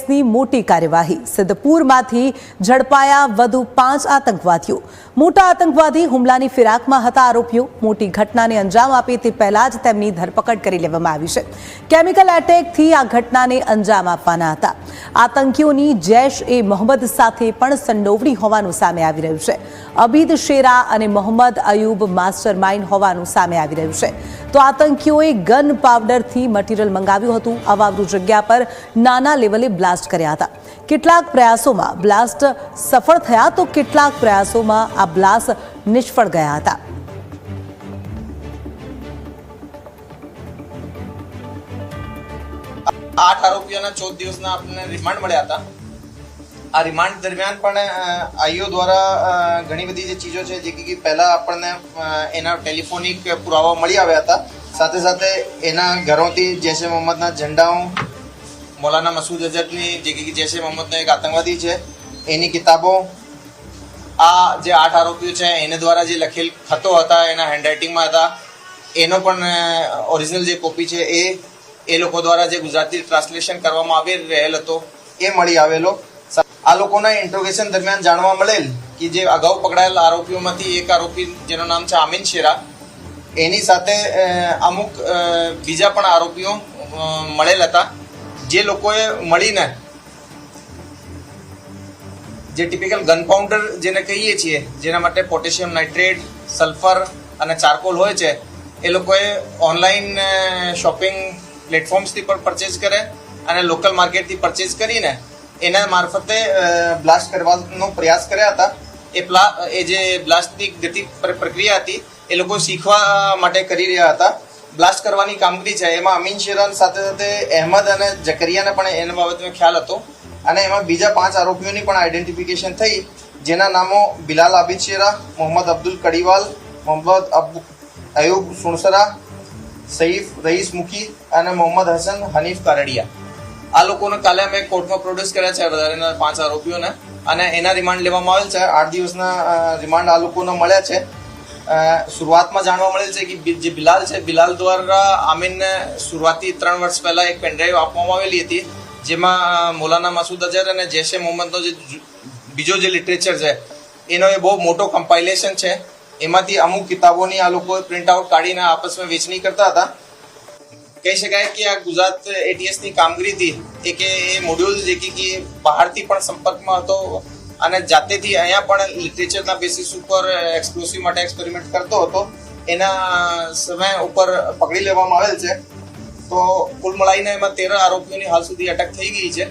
એટીએસની મોટી કાર્યવાહી। સિદ્ધપુરમાંથી ઝડપાયા વધુ 5 આતંકવાદીઓ। મોટા આતંકવાદી હુમલાની ફિરાકમાં હતા આરોપીઓ। મોટી ઘટનાને અંજામ આપે તે પહેલા જ તેમની ધરપકડ કરી લેવામાં આવી છે। કેમિકલ એટેકથી આ ઘટનાને અંજામ આપવાના હતા। આતંકીઓની જૈશ એ મોહમ્મદ સાથે પણ સંડોવણી હોવાનું સામે આવી રહ્યું છે। અબીદ શેરા અને મોહમ્મદ અયુબ માસ્ટર માઇન્ડ હોવાનું સામે આવી રહ્યું છે। તો આતંકીઓએ ગન પાવડરથી મટીરિયલ મંગાવ્યું હતું। અવાવરૂ જગ્યા પર નાના લેવલે બ્લાસ્ટ કર્યા હતા। કેટલાક પ્રયાસોમાં બ્લાસ્ટ સફળ થયા તો કેટલાક પ્રયાસોમાં આ બ્લાસ્ટ નિષ્ફળ ગયા હતા। आठ आरोपीઓના 14 દિવસના આપણને રિમાન્ડ મળ્યા હતા। આ રિમાન્ડ દરમિયાન પણ આઈઓ દ્વારા ઘણી બધી જે ચીજો છે જે કે પહેલા આપણને એના ટેલિફોનિક પુરાવા મળી આવ્યા હતા। સાથે સાથે એના ઘરોથી જૈશે મોહમ્મદના ઝંડાઓ, મૌલાના મસૂદ અઝહરની જે કે જૈશે મોહમ્મદનો એક આતંકવાદી છે એની કિતાબો, આ જે 8 આરોપીઓ છે એને દ્વારા જે લખેલ ખતો હતા એના હેન્ડરાઇટિંગમાં હતા એનો પણ ઓરિજિનલ જે કોપી છે એ લોકો દ્વારા જે ગુજરાતી ટ્રાન્સલેશન કરવામાં આવી રહેલ હતો એ મળી આવેલો। આ લોકોના ઇન્ટ્રોગેશન દરમિયાન જાણવા મળેલ કે જે અગાઉ પકડાયેલ આરોપીઓમાંથી એક આરોપી જેનું નામ છે આમીન શેરા, એની સાથે અમુક બીજા પણ આરોપીઓ મળેલ હતા। જે લોકોએ મળીને જે ટિપિકલ ગન પાઉડર જેને કહીએ છીએ જેના માટે પોટેશિયમ નાઇટ્રેટ, સલ્ફર અને ચારકોલ હોય છે એ લોકોએ ઓનલાઈન શોપિંગ પ્લેટફોર્મ્સથી પણ પરચેઝ કરે અને લોકલ માર્કેટથી પરચેઝ કરીને એના મારફતે બ્લાસ્ટ કરવાનો પ્રયાસ કર્યા હતા। એ જે બ્લાસ્ટની ગતિ પ્રક્રિયા હતી એ લોકો શીખવા માટે કરી રહ્યા હતા। બ્લાસ્ટ કરવાની કામગીરી છે એમાં અમીન શેરા સાથે સાથે અહેમદ અને જકરિયાને પણ એના બાબતમાં ખ્યાલ હતો અને એમાં બીજા 5 આરોપીઓની પણ આઈડેન્ટિફિકેશન થઈ જેના નામો બિલાલ આબિદ શેરા, મોહમ્મદ અબ્દુલ કડીવાલ, મોહમ્મદ અયુબ સુણસરા, સઈફ રઈસ મુખી અને મોહમ્મદ હસન હનીફ કારડિયા। આ લોકોને કાલે અમે કોર્ટમાં પ્રોડ્યુસ કર્યા છે વધારેના 5 આરોપીઓને અને એના રિમાન્ડ લેવામાં આવેલ છે। 8 દિવસના રિમાન્ડ આ લોકોને મળ્યા છે। શરૂઆતમાં જાણવા મળેલ છે કે જે બિલાલ છે બિલાલ દ્વારા આમીનને શરૂઆતી 3 વર્ષ પહેલા એક પેનડ્રાઈવ આપવામાં આવેલી હતી જેમાં મૌલાના મસૂદ અઝહર અને જૈશે મોહમ્મદનો જે બીજો જે લિટરેચર છે એનો એ બહુ મોટો કમ્પાઇલેશન છે। એમાંથી અમુક કિતાબોની આ લોકોએ પ્રિન્ટ આઉટ કાઢીને આપસમાં વેચણી કરતા હતા। કહી શકાય કે આ ગુજરાત એટીએસની કામગીરીથી એક એ મોડ્યુલ જે કે બહારથી પણ સંપર્કમાં હતો અને જાતેથી અહીંયા પણ લિટરેચરના બેસિસ ઉપર એક્સપ્લોસિવ માટે એક્સપેરિમેન્ટ કરતો હતો એના સમય ઉપર પકડી લેવામાં આવેલ છે। તો કુલ મળીને એમાં 13 આરોપીઓની હાલ સુધી અટક થઈ ગઈ છે।